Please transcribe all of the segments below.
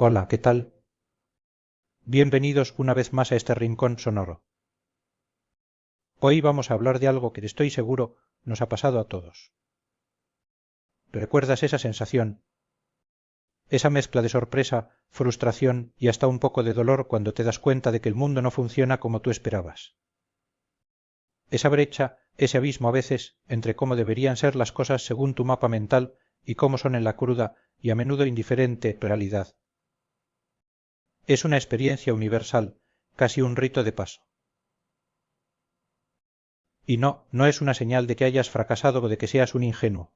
Hola, ¿qué tal? Bienvenidos una vez más a este rincón sonoro. Hoy vamos a hablar de algo que estoy seguro nos ha pasado a todos. ¿Recuerdas esa sensación? Esa mezcla de sorpresa, frustración y hasta un poco de dolor cuando te das cuenta de que el mundo no funciona como tú esperabas. Esa brecha, ese abismo a veces entre cómo deberían ser las cosas según tu mapa mental y cómo son en la cruda y a menudo indiferente realidad. Es una experiencia universal, casi un rito de paso. Y no es una señal de que hayas fracasado o de que seas un ingenuo.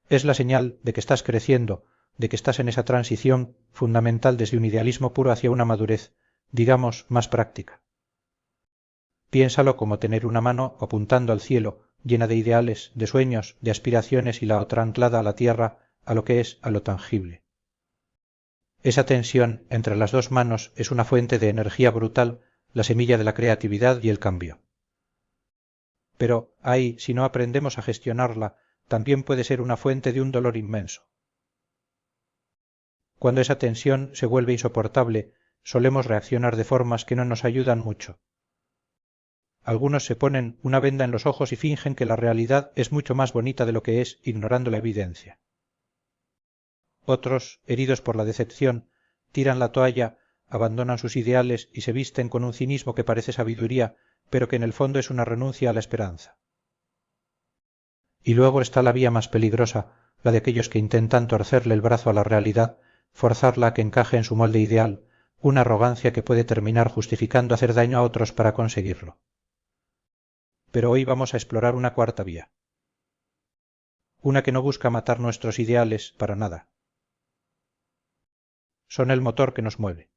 Es la señal de que estás creciendo, de que estás en esa transición fundamental desde un idealismo puro hacia una madurez, digamos, más práctica. Piénsalo como tener una mano apuntando al cielo, llena de ideales, de sueños, de aspiraciones y la otra anclada a la tierra, a lo que es, a lo tangible. Esa tensión entre las dos manos es una fuente de energía brutal, la semilla de la creatividad y el cambio. Pero, ay, si no aprendemos a gestionarla, también puede ser una fuente de un dolor inmenso. Cuando esa tensión se vuelve insoportable, solemos reaccionar de formas que no nos ayudan mucho. Algunos se ponen una venda en los ojos y fingen que la realidad es mucho más bonita de lo que es, ignorando la evidencia. Otros, heridos por la decepción, tiran la toalla, abandonan sus ideales y se visten con un cinismo que parece sabiduría, pero que en el fondo es una renuncia a la esperanza. Y luego está la vía más peligrosa, la de aquellos que intentan torcerle el brazo a la realidad, forzarla a que encaje en su molde ideal, una arrogancia que puede terminar justificando hacer daño a otros para conseguirlo. Pero hoy vamos a explorar una cuarta vía. Una que no busca matar nuestros ideales para nada. Son el motor que nos mueve.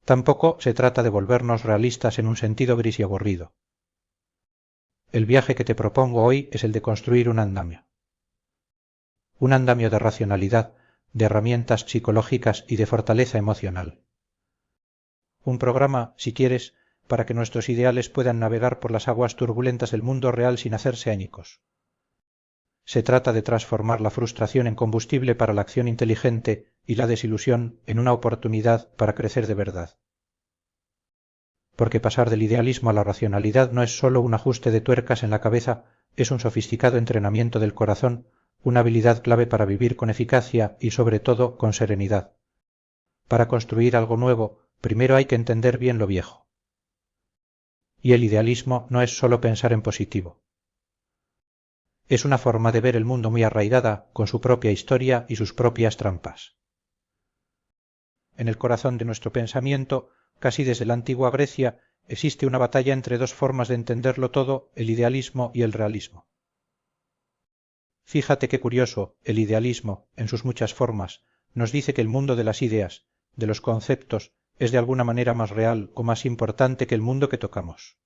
Tampoco se trata de volvernos realistas en un sentido gris y aburrido. El viaje que te propongo hoy es el de construir un andamio. Un andamio de racionalidad, de herramientas psicológicas y de fortaleza emocional. Un programa, si quieres, para que nuestros ideales puedan navegar por las aguas turbulentas del mundo real sin hacerse añicos. Se trata de transformar la frustración en combustible para la acción inteligente y la desilusión en una oportunidad para crecer de verdad. Porque pasar del idealismo a la racionalidad no es solo un ajuste de tuercas en la cabeza, es un sofisticado entrenamiento del corazón, una habilidad clave para vivir con eficacia y sobre todo con serenidad. Para construir algo nuevo, primero hay que entender bien lo viejo. Y el idealismo no es solo pensar en positivo. Es una forma de ver el mundo muy arraigada, con su propia historia y sus propias trampas. En el corazón de nuestro pensamiento, casi desde la antigua Grecia, existe una batalla entre dos formas de entenderlo todo, el idealismo y el realismo. Fíjate qué curioso, el idealismo, en sus muchas formas, nos dice que el mundo de las ideas, de los conceptos, es de alguna manera más real o más importante que el mundo que tocamos.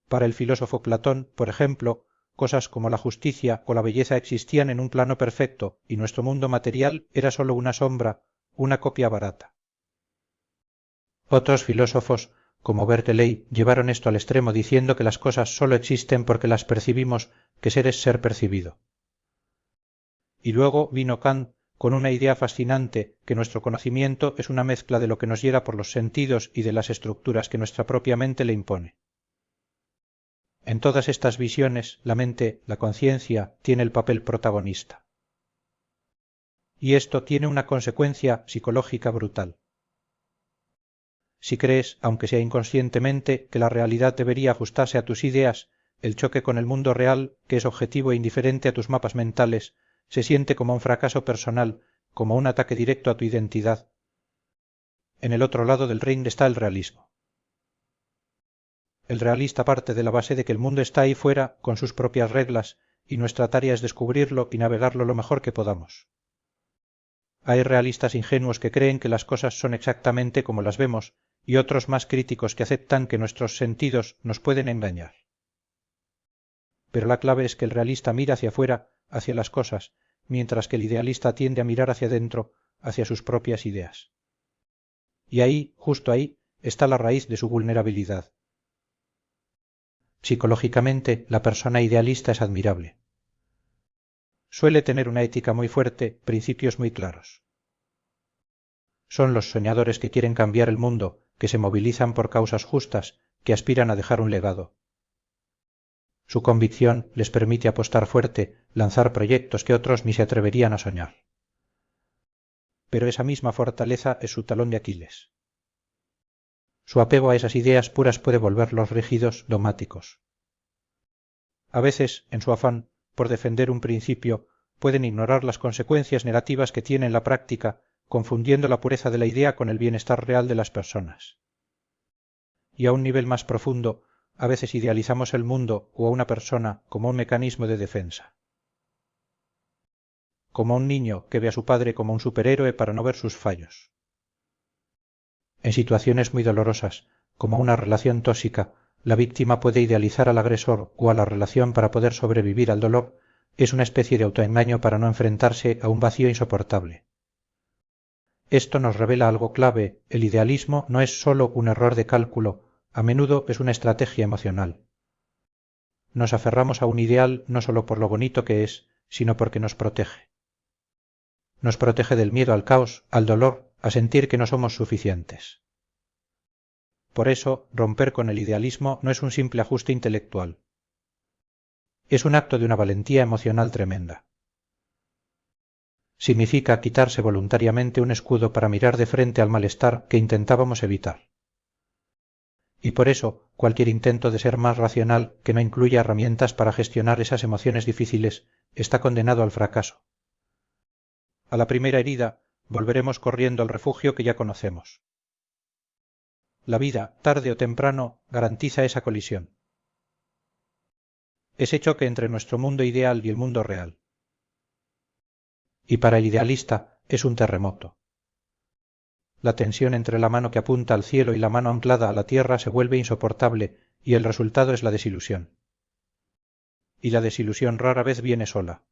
Para el filósofo Platón, por ejemplo, cosas como la justicia o la belleza existían en un plano perfecto y nuestro mundo material era solo una sombra, una copia barata. Otros filósofos, como Berkeley, llevaron esto al extremo diciendo que las cosas solo existen porque las percibimos, que ser es ser percibido. Y luego vino Kant con una idea fascinante, que nuestro conocimiento es una mezcla de lo que nos llega por los sentidos y de las estructuras que nuestra propia mente le impone. En todas estas visiones, la mente, la conciencia, tiene el papel protagonista. Y esto tiene una consecuencia psicológica brutal. Si crees, aunque sea inconscientemente, que la realidad debería ajustarse a tus ideas, el choque con el mundo real, que es objetivo e indiferente a tus mapas mentales, se siente como un fracaso personal, como un ataque directo a tu identidad. En el otro lado del ring está el realismo. El realista parte de la base de que el mundo está ahí fuera con sus propias reglas y nuestra tarea es descubrirlo y navegarlo lo mejor que podamos. Hay realistas ingenuos que creen que las cosas son exactamente como las vemos y otros más críticos que aceptan que nuestros sentidos nos pueden engañar. Pero la clave es que el realista mira hacia afuera, hacia las cosas, mientras que el idealista tiende a mirar hacia adentro, hacia sus propias ideas. Y ahí, justo ahí, está la raíz de su vulnerabilidad. Psicológicamente, la persona idealista es admirable. suele tener una ética muy fuerte, principios muy claros. Son los soñadores que quieren cambiar el mundo, que se movilizan por causas justas, que aspiran a dejar un legado. Su convicción les permite apostar fuerte, lanzar proyectos que otros ni se atreverían a soñar. Pero esa misma fortaleza es su talón de Aquiles. Su apego a esas ideas puras puede volverlos rígidos, dogmáticos. A veces, en su afán por defender un principio, pueden ignorar las consecuencias negativas que tiene en la práctica, confundiendo la pureza de la idea con el bienestar real de las personas. Y a un nivel más profundo, a veces idealizamos el mundo o a una persona como un mecanismo de defensa. Como un niño que ve a su padre como un superhéroe para no ver sus fallos. En situaciones muy dolorosas, como una relación tóxica, la víctima puede idealizar al agresor o a la relación para poder sobrevivir al dolor. Es una especie de autoengaño para no enfrentarse a un vacío insoportable. Esto nos revela algo clave: el idealismo no es solo un error de cálculo, a menudo es una estrategia emocional. Nos aferramos a un ideal no solo por lo bonito que es, sino porque nos protege. Nos protege del miedo al caos, al dolor, a sentir que no somos suficientes. Por eso, romper con el idealismo no es un simple ajuste intelectual. Es un acto de una valentía emocional tremenda. Significa quitarse voluntariamente un escudo para mirar de frente al malestar que intentábamos evitar. Y por eso, cualquier intento de ser más racional que no incluya herramientas para gestionar esas emociones difíciles está condenado al fracaso. A la primera herida, volveremos corriendo al refugio que ya conocemos. La vida, tarde o temprano, garantiza esa colisión. Es hecho que entre nuestro mundo ideal y el mundo real. Y para el idealista es un terremoto. La tensión entre la mano que apunta al cielo y la mano anclada a la tierra se vuelve insoportable y el resultado es la desilusión. Y la desilusión rara vez viene sola.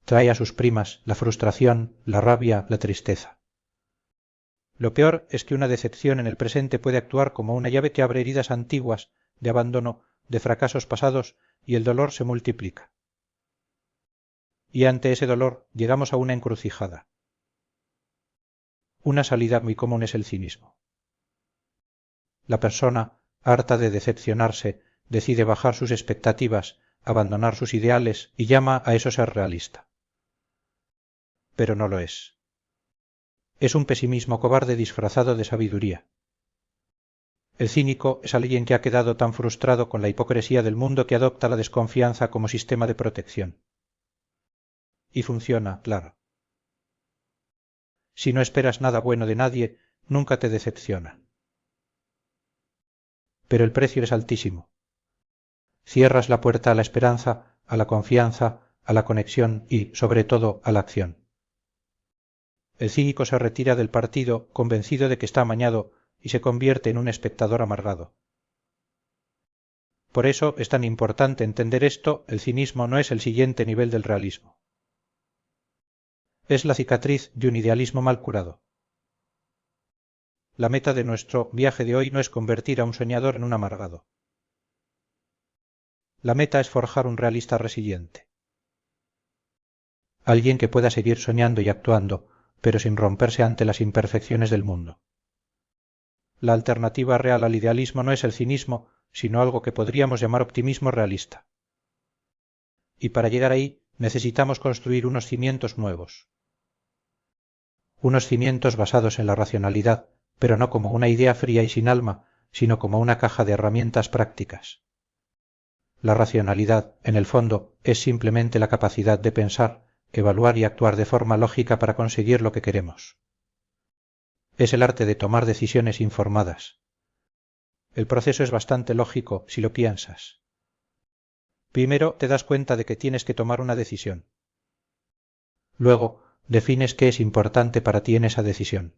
Trae a sus primas la frustración, la rabia, la tristeza. Lo peor es que una decepción en el presente puede actuar como una llave que abre heridas antiguas, de abandono, de fracasos pasados, y el dolor se multiplica. Y ante ese dolor llegamos a una encrucijada. Una salida muy común es el cinismo. La persona, harta de decepcionarse, decide bajar sus expectativas, abandonar sus ideales y llama a eso ser realista. Pero no lo es. Es un pesimismo cobarde disfrazado de sabiduría. El cínico es alguien que ha quedado tan frustrado con la hipocresía del mundo que adopta la desconfianza como sistema de protección. Y funciona, claro. Si no esperas nada bueno de nadie, nunca te decepciona. Pero el precio es altísimo. Cierras la puerta a la esperanza, a la confianza, a la conexión y, sobre todo, a la acción. El cínico se retira del partido convencido de que está amañado y se convierte en un espectador amargado. Por eso es tan importante entender esto: el cinismo no es el siguiente nivel del realismo. Es la cicatriz de un idealismo mal curado. La meta de nuestro viaje de hoy no es convertir a un soñador en un amargado. La meta es forjar un realista resiliente. Alguien que pueda seguir soñando y actuando, pero sin romperse ante las imperfecciones del mundo. La alternativa real al idealismo no es el cinismo, sino algo que podríamos llamar optimismo realista. Y para llegar ahí necesitamos construir unos cimientos nuevos. Unos cimientos basados en la racionalidad, pero no como una idea fría y sin alma, sino como una caja de herramientas prácticas. La racionalidad, en el fondo, es simplemente la capacidad de pensar, evaluar y actuar de forma lógica para conseguir lo que queremos. Es el arte de tomar decisiones informadas. El proceso es bastante lógico si lo piensas. Primero te das cuenta de que tienes que tomar una decisión. Luego defines qué es importante para ti en esa decisión.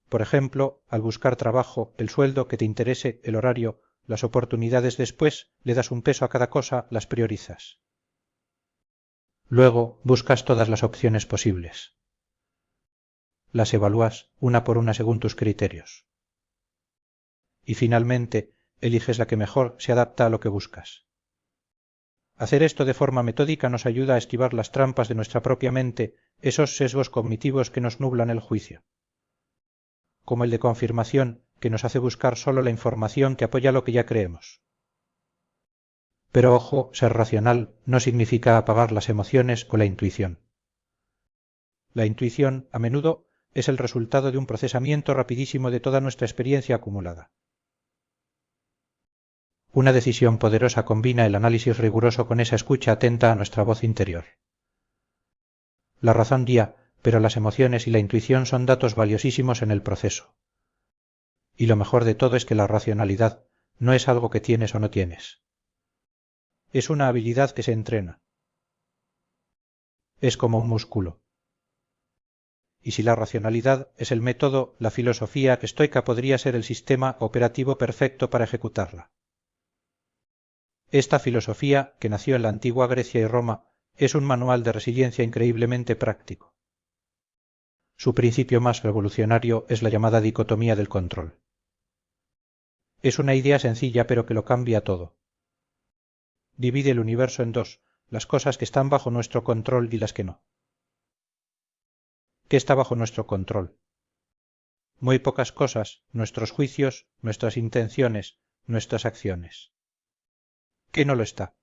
Por ejemplo, al buscar trabajo, el sueldo que te interese, el horario, las oportunidades. Después le das un peso a cada cosa, las priorizas. Luego buscas todas las opciones posibles. Las evalúas una por una según tus criterios. Y finalmente eliges la que mejor se adapta a lo que buscas. Hacer esto de forma metódica nos ayuda a esquivar las trampas de nuestra propia mente, esos sesgos cognitivos que nos nublan el juicio. Como el de confirmación, que nos hace buscar solo la información que apoya lo que ya creemos. Pero ojo, ser racional no significa apagar las emociones o la intuición. La intuición, a menudo, es el resultado de un procesamiento rapidísimo de toda nuestra experiencia acumulada. Una decisión poderosa combina el análisis riguroso con esa escucha atenta a nuestra voz interior. La razón guía, pero las emociones y la intuición son datos valiosísimos en el proceso. Y lo mejor de todo es que la racionalidad no es algo que tienes o no tienes. Es una habilidad que se entrena. Es como un músculo. Y si la racionalidad es el método, la filosofía estoica podría ser el sistema operativo perfecto para ejecutarla. Esta filosofía, que nació en la antigua Grecia y Roma, es un manual de resiliencia increíblemente práctico. Su principio más revolucionario es la llamada dicotomía del control. Es una idea sencilla pero que lo cambia todo. Divide el universo en dos, las cosas que están bajo nuestro control y las que no. ¿Qué está bajo nuestro control? Muy pocas cosas, nuestros juicios, nuestras intenciones, nuestras acciones. ¿Qué no lo está?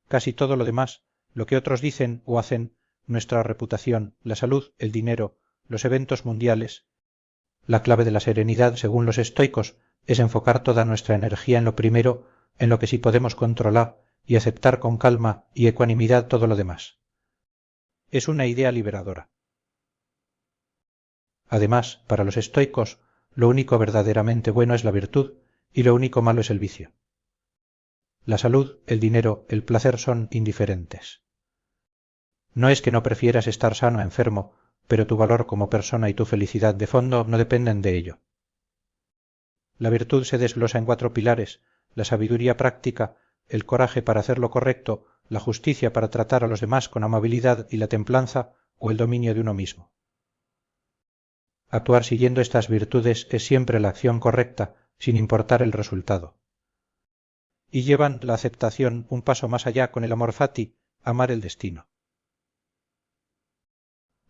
Casi todo lo demás, lo que otros dicen o hacen, nuestra reputación, la salud, el dinero, los eventos mundiales. La clave de la serenidad, según los estoicos, es enfocar toda nuestra energía en lo primero, en lo que sí podemos controlar, y aceptar con calma y ecuanimidad todo lo demás. Es una idea liberadora. Además, para los estoicos, lo único verdaderamente bueno es la virtud y lo único malo es el vicio. La salud, el dinero, el placer son indiferentes. No es que no prefieras estar sano a enfermo, pero tu valor como persona y tu felicidad de fondo no dependen de ello. La virtud se desglosa en 4 pilares: la sabiduría práctica, el coraje para hacer lo correcto, la justicia para tratar a los demás con amabilidad y la templanza, o el dominio de uno mismo. Actuar siguiendo estas virtudes es siempre la acción correcta, sin importar el resultado. Y llevan la aceptación un paso más allá con el amor fati, amar el destino.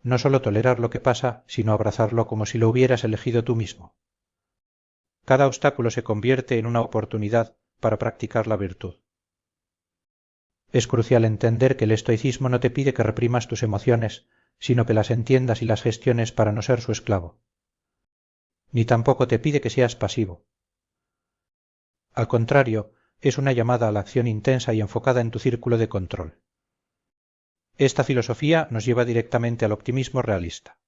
No solo tolerar lo que pasa, sino abrazarlo como si lo hubieras elegido tú mismo. Cada obstáculo se convierte en una oportunidad para practicar la virtud. Es crucial entender que el estoicismo no te pide que reprimas tus emociones, sino que las entiendas y las gestiones para no ser su esclavo. Ni tampoco te pide que seas pasivo. Al contrario, es una llamada a la acción intensa y enfocada en tu círculo de control. Esta filosofía nos lleva directamente al optimismo realista.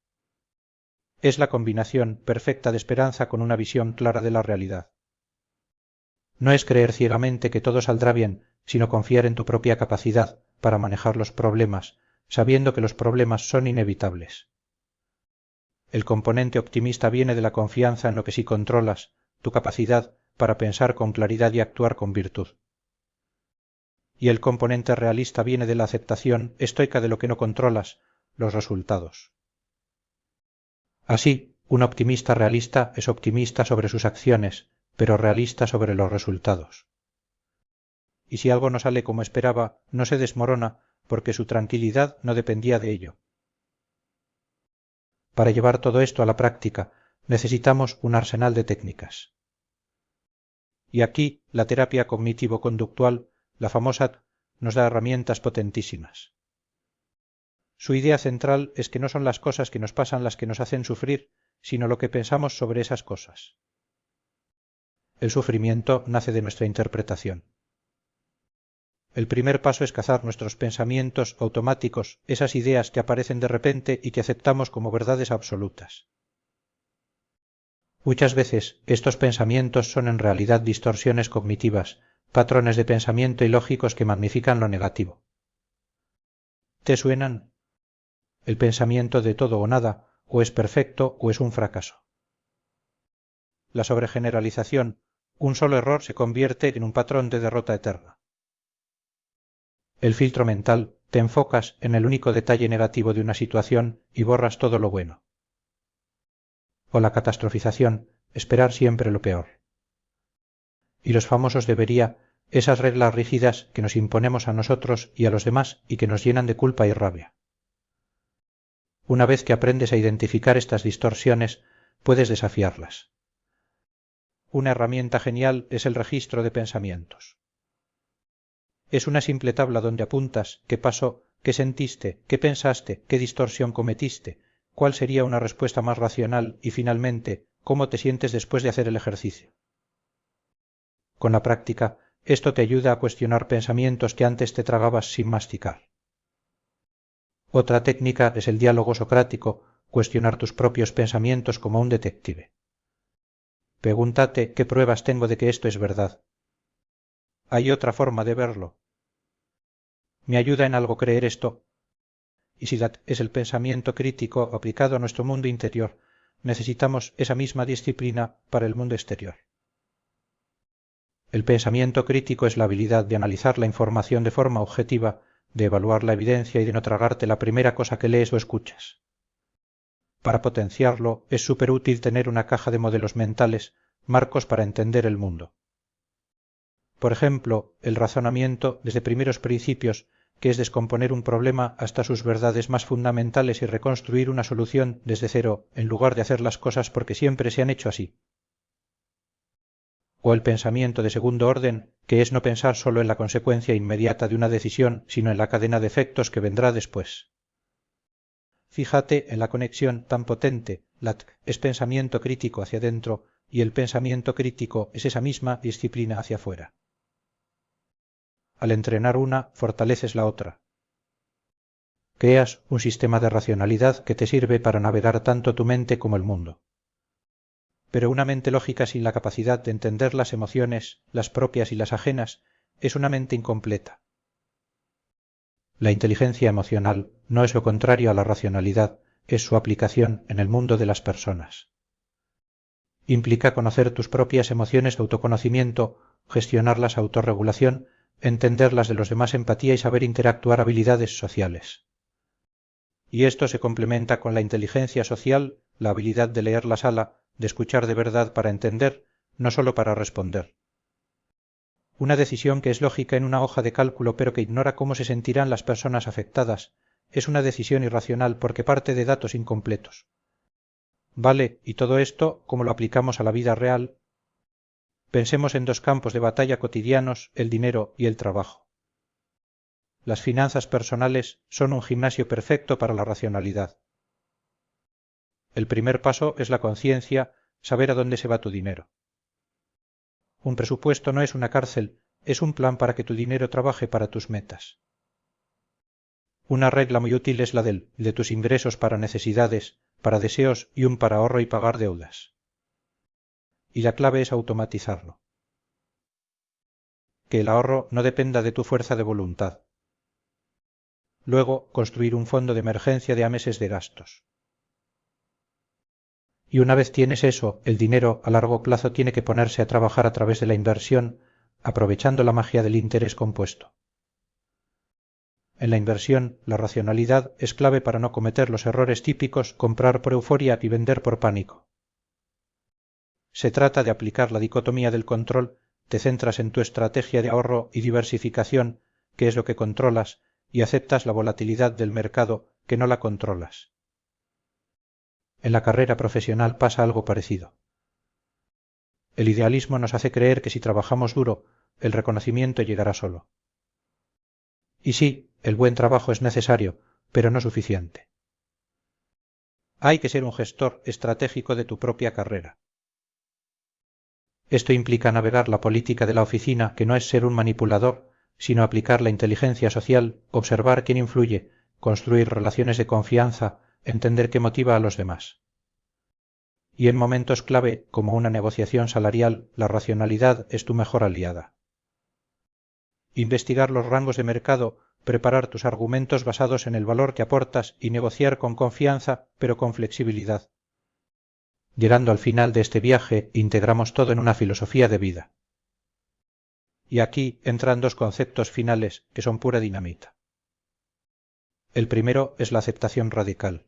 Es la combinación perfecta de esperanza con una visión clara de la realidad. No es creer ciegamente que todo saldrá bien, sino confiar en tu propia capacidad para manejar los problemas, sabiendo que los problemas son inevitables. El componente optimista viene de la confianza en lo que sí controlas, tu capacidad para pensar con claridad y actuar con virtud. Y el componente realista viene de la aceptación estoica de lo que no controlas, los resultados. Así, un optimista realista es optimista sobre sus acciones, pero realista sobre los resultados. Y si algo no sale como esperaba, no se desmorona, porque su tranquilidad no dependía de ello. Para llevar todo esto a la práctica, necesitamos un arsenal de técnicas. Y aquí la terapia cognitivo-conductual, la famosa, nos da herramientas potentísimas. Su idea central es que no son las cosas que nos pasan las que nos hacen sufrir, sino lo que pensamos sobre esas cosas. El sufrimiento nace de nuestra interpretación. El primer paso es cazar nuestros pensamientos automáticos, esas ideas que aparecen de repente y que aceptamos como verdades absolutas. Muchas veces estos pensamientos son en realidad distorsiones cognitivas, patrones de pensamiento ilógicos que magnifican lo negativo. ¿Te suenan? El pensamiento de todo o nada, o es perfecto o es un fracaso. La sobregeneralización, un solo error se convierte en un patrón de derrota eterna. El filtro mental, te enfocas en el único detalle negativo de una situación y borras todo lo bueno. O la catastrofización, esperar siempre lo peor. Y los famosos debería esas reglas rígidas que nos imponemos a nosotros y a los demás y que nos llenan de culpa y rabia. Una vez que aprendes a identificar estas distorsiones, puedes desafiarlas. Una herramienta genial es el registro de pensamientos. Es una simple tabla donde apuntas qué pasó, qué sentiste, qué pensaste, qué distorsión cometiste, cuál sería una respuesta más racional y finalmente cómo te sientes después de hacer el ejercicio. Con la práctica, esto te ayuda a cuestionar pensamientos que antes te tragabas sin masticar. Otra técnica es el diálogo socrático, cuestionar tus propios pensamientos como un detective. Pregúntate qué pruebas tengo de que esto es verdad. ¿Hay otra forma de verlo? ¿Me ayuda en algo creer esto? Y si es el pensamiento crítico aplicado a nuestro mundo interior, necesitamos esa misma disciplina para el mundo exterior. El pensamiento crítico es la habilidad de analizar la información de forma objetiva, de evaluar la evidencia y de no tragarte la primera cosa que lees o escuchas. Para potenciarlo es superútil tener una caja de modelos mentales, marcos para entender el mundo. Por ejemplo, el razonamiento desde primeros principios, que es descomponer un problema hasta sus verdades más fundamentales y reconstruir una solución desde cero, en lugar de hacer las cosas porque siempre se han hecho así. O el pensamiento de segundo orden, que es no pensar solo en la consecuencia inmediata de una decisión, sino en la cadena de efectos que vendrá después. Fíjate en la conexión tan potente, es pensamiento crítico hacia adentro y el pensamiento crítico es esa misma disciplina hacia afuera. Al entrenar una, fortaleces la otra. Creas un sistema de racionalidad que te sirve para navegar tanto tu mente como el mundo. Pero una mente lógica sin la capacidad de entender las emociones, las propias y las ajenas, es una mente incompleta. La inteligencia emocional no es lo contrario a la racionalidad, es su aplicación en el mundo de las personas. Implica conocer tus propias emociones de autoconocimiento, gestionar las autorregulación, entender las de los demás empatía y saber interactuar habilidades sociales. Y esto se complementa con la inteligencia social, la habilidad de leer la sala, de escuchar de verdad para entender, no solo para responder. Una decisión que es lógica en una hoja de cálculo pero que ignora cómo se sentirán las personas afectadas, es una decisión irracional porque parte de datos incompletos. Vale, y todo esto, ¿cómo lo aplicamos a la vida real? Pensemos en dos campos de batalla cotidianos, el dinero y el trabajo. Las finanzas personales son un gimnasio perfecto para la racionalidad. El primer paso es la conciencia, saber a dónde se va tu dinero. Un presupuesto no es una cárcel, es un plan para que tu dinero trabaje para tus metas. Una regla muy útil es la de tus ingresos para necesidades, para deseos y un para ahorro y pagar deudas. Y la clave es automatizarlo. Que el ahorro no dependa de tu fuerza de voluntad. Luego, construir un fondo de emergencia de a meses de gastos. Y una vez tienes eso, el dinero a largo plazo tiene que ponerse a trabajar a través de la inversión, aprovechando la magia del interés compuesto. En la inversión, la racionalidad es clave para no cometer los errores típicos comprar por euforia y vender por pánico. Se trata de aplicar la dicotomía del control, te centras en tu estrategia de ahorro y diversificación, que es lo que controlas, y aceptas la volatilidad del mercado, que no la controlas. En la carrera profesional pasa algo parecido. El idealismo nos hace creer que si trabajamos duro, el reconocimiento llegará solo. Y sí, el buen trabajo es necesario, pero no suficiente. Hay que ser un gestor estratégico de tu propia carrera. Esto implica navegar la política de la oficina, que no es ser un manipulador, sino aplicar la inteligencia social, observar quién influye, construir relaciones de confianza, entender qué motiva a los demás. Y en momentos clave, como una negociación salarial, la racionalidad es tu mejor aliada. Investigar los rangos de mercado, preparar tus argumentos basados en el valor que aportas y negociar con confianza, pero con flexibilidad. Llegando al final de este viaje, integramos todo en una filosofía de vida. Y aquí entran dos conceptos finales que son pura dinamita. El primero es la aceptación radical.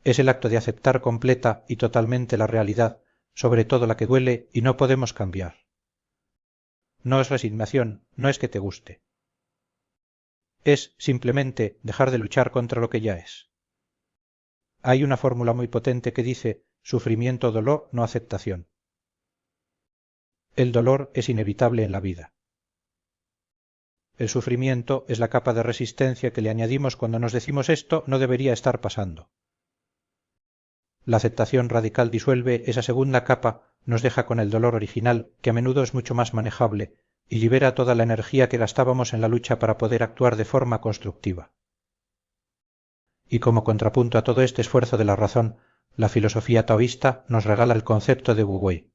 Es el acto de aceptar completa y totalmente la realidad, sobre todo la que duele y no podemos cambiar. no es resignación, no es que te guste. Es, simplemente, dejar de luchar contra lo que ya es. Hay una fórmula muy potente que dice sufrimiento-dolor, no aceptación. El dolor es inevitable en la vida. El sufrimiento es la capa de resistencia que le añadimos cuando nos decimos esto no debería estar pasando. La aceptación radical disuelve esa segunda capa, nos deja con el dolor original, que a menudo es mucho más manejable, y libera toda la energía que gastábamos en la lucha para poder actuar de forma constructiva. Y como contrapunto a todo este esfuerzo de la razón, la filosofía taoísta nos regala el concepto de Wu Wei.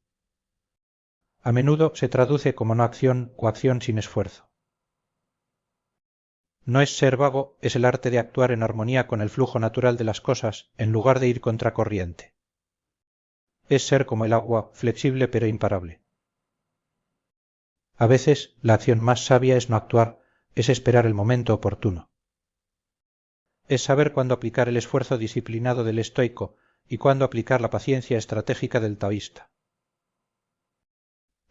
A menudo se traduce como no acción o acción sin esfuerzo. No es ser vago, es el arte de actuar en armonía con el flujo natural de las cosas, en lugar de ir contracorriente. Es ser como el agua, flexible pero imparable. A veces la acción más sabia es no actuar, es esperar el momento oportuno. Es saber cuándo aplicar el esfuerzo disciplinado del estoico y cuándo aplicar la paciencia estratégica del taoísta.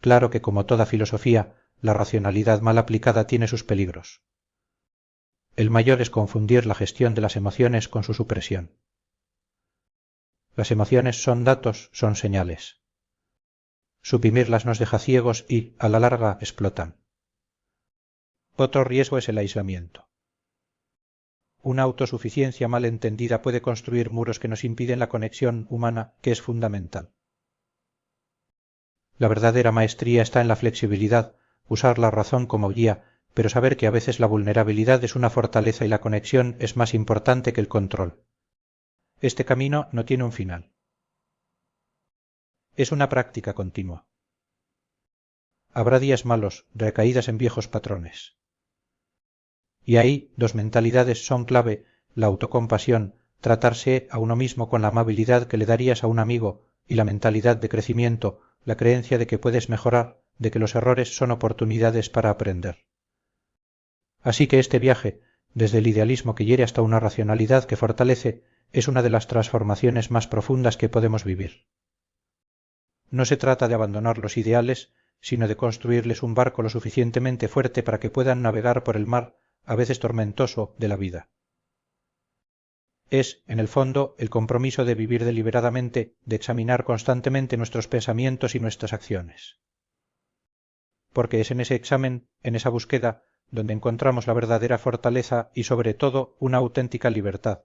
Claro que como toda filosofía, la racionalidad mal aplicada tiene sus peligros. El mayor es confundir la gestión de las emociones con su supresión. Las emociones son datos, son señales. Suprimirlas nos deja ciegos y, a la larga, explotan. Otro riesgo es el aislamiento. Una autosuficiencia mal entendida puede construir muros que nos impiden la conexión humana, que es fundamental. La verdadera maestría está en la flexibilidad, usar la razón como guía, pero saber que a veces la vulnerabilidad es una fortaleza y la conexión es más importante que el control. Este camino no tiene un final. Es una práctica continua. Habrá días malos, recaídas en viejos patrones. Y ahí dos mentalidades son clave, la autocompasión, tratarse a uno mismo con la amabilidad que le darías a un amigo, y la mentalidad de crecimiento, la creencia de que puedes mejorar, de que los errores son oportunidades para aprender. Así que este viaje, desde el idealismo que hiere hasta una racionalidad que fortalece, es una de las transformaciones más profundas que podemos vivir. No se trata de abandonar los ideales, sino de construirles un barco lo suficientemente fuerte para que puedan navegar por el mar, a veces tormentoso, de la vida. Es, en el fondo, el compromiso de vivir deliberadamente, de examinar constantemente nuestros pensamientos y nuestras acciones. Porque es en ese examen, en esa búsqueda, donde encontramos la verdadera fortaleza y sobre todo una auténtica libertad,